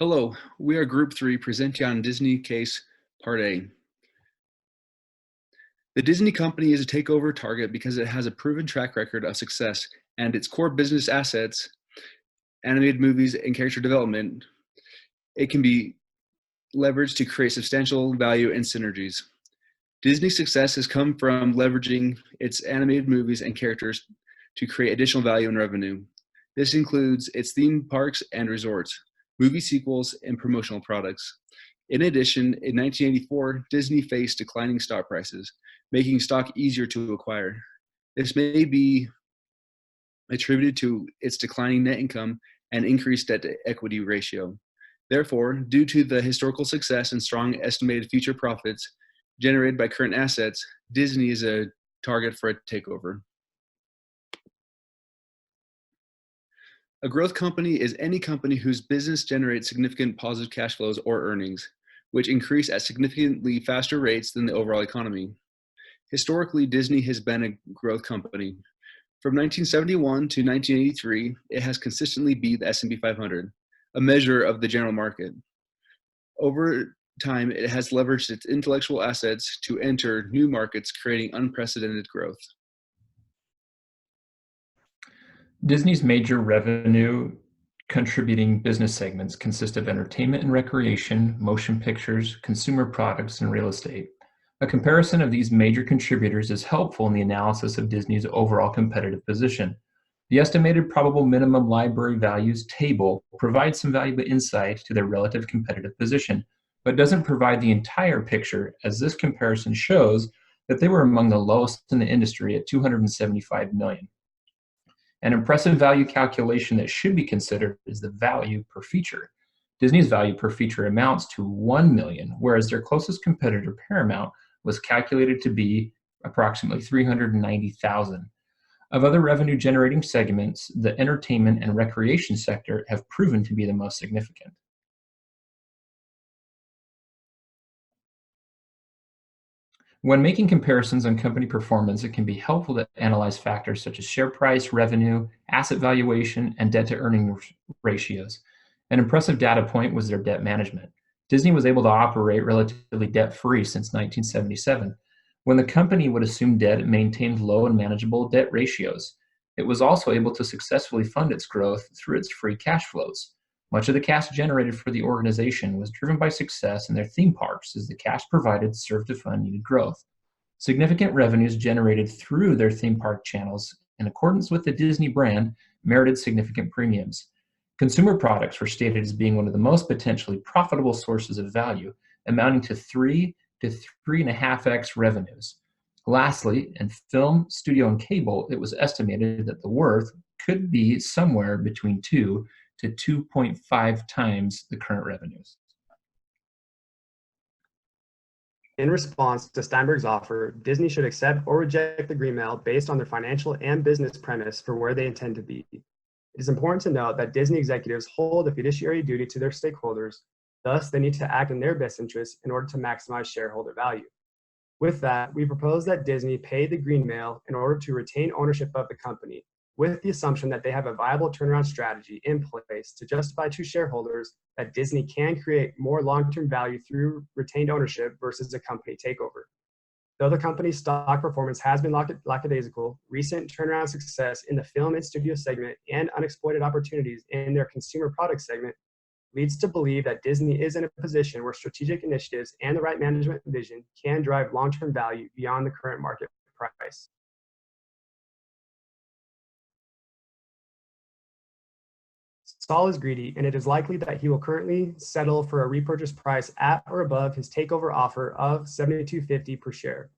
Hello, we are Group 3 presenting on Disney Case Part A. The Disney Company is a takeover target because it has a proven track record of success and its core business assets, animated movies, and character development. It can be leveraged to create substantial value and synergies. Disney's success has come from leveraging its animated movies and characters to create additional value and revenue. This includes its theme parks and resorts, movie sequels, and promotional products. In addition, in 1984, Disney faced declining stock prices, making stock easier to acquire. This may be attributed to its declining net income and increased debt-to-equity ratio. Therefore, due to the historical success and strong estimated future profits generated by current assets, Disney is a target for a takeover. A growth company is any company whose business generates significant positive cash flows or earnings, which increase at significantly faster rates than the overall economy. Historically, Disney has been a growth company. From 1971 to 1983, it has consistently beat the S&P 500, a measure of the general market. Over time, it has leveraged its intellectual assets to enter new markets, creating unprecedented growth. Disney's major revenue contributing business segments consist of entertainment and recreation, motion pictures, consumer products, and real estate. A comparison of these major contributors is helpful in the analysis of Disney's overall competitive position. The estimated probable minimum library values table provides some valuable insight to their relative competitive position, but doesn't provide the entire picture, as this comparison shows that they were among the lowest in the industry at $275 million. An impressive value calculation that should be considered is the value per feature. Disney's value per feature amounts to $1 million, whereas their closest competitor, Paramount, was calculated to be approximately $390,000. Of other revenue-generating segments, the entertainment and recreation sector have proven to be the most significant. When making comparisons on company performance, it can be helpful to analyze factors such as share price, revenue, asset valuation, and debt-to-earning ratios. An impressive data point was their debt management. Disney was able to operate relatively debt-free since 1977. When the company would assume debt, it maintained low and manageable debt ratios. It was also able to successfully fund its growth through its free cash flows. Much of the cash generated for the organization was driven by success in their theme parks, as the cash provided served to fund needed growth. Significant revenues generated through their theme park channels, in accordance with the Disney brand, merited significant premiums. Consumer products were stated as being one of the most potentially profitable sources of value, amounting to 3 to 3.5x revenues. Lastly, in film, studio, and cable, it was estimated that the worth could be somewhere between 2 to 2.5 times the current revenues. In response to Steinberg's offer, Disney should accept or reject the green mail based on their financial and business premise for where they intend to be. It is important to note that Disney executives hold a fiduciary duty to their stakeholders, thus they need to act in their best interests in order to maximize shareholder value. With that, we propose that Disney pay the green mail in order to retain ownership of the company, with the assumption that they have a viable turnaround strategy in place to justify to shareholders that Disney can create more long-term value through retained ownership versus a company takeover. Though the company's stock performance has been lackadaisical, recent turnaround success in the film and studio segment and unexploited opportunities in their consumer product segment leads to believe that Disney is in a position where strategic initiatives and the right management vision can drive long-term value beyond the current market price. Saul is greedy, and it is likely that he will currently settle for a repurchase price at or above his takeover offer of $72.50 per share.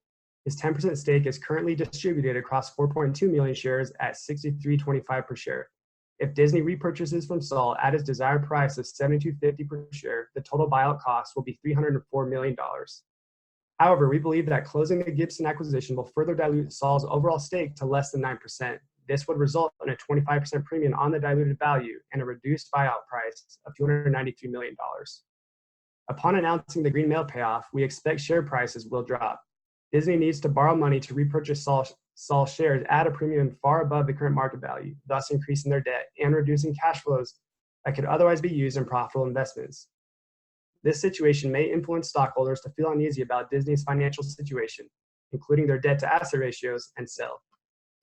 His 10% stake is currently distributed across 4.2 million shares at $63.25 per share. If Disney repurchases from Saul at his desired price of $72.50 per share, the total buyout cost will be $304 million. However, we believe that closing the Gibson acquisition will further dilute Saul's overall stake to less than 9%. This would result in a 25% premium on the diluted value and a reduced buyout price of $293 million. Upon announcing the green mail payoff, we expect share prices will drop. Disney needs to borrow money to repurchase Saul shares at a premium far above the current market value, thus increasing their debt and reducing cash flows that could otherwise be used in profitable investments. This situation may influence stockholders to feel uneasy about Disney's financial situation, including their debt-to-asset ratios, and sell.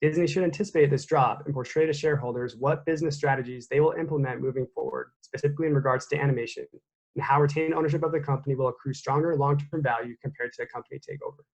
Disney should anticipate this drop and portray to shareholders what business strategies they will implement moving forward, specifically in regards to animation, and how retained ownership of the company will accrue stronger long-term value compared to a company takeover.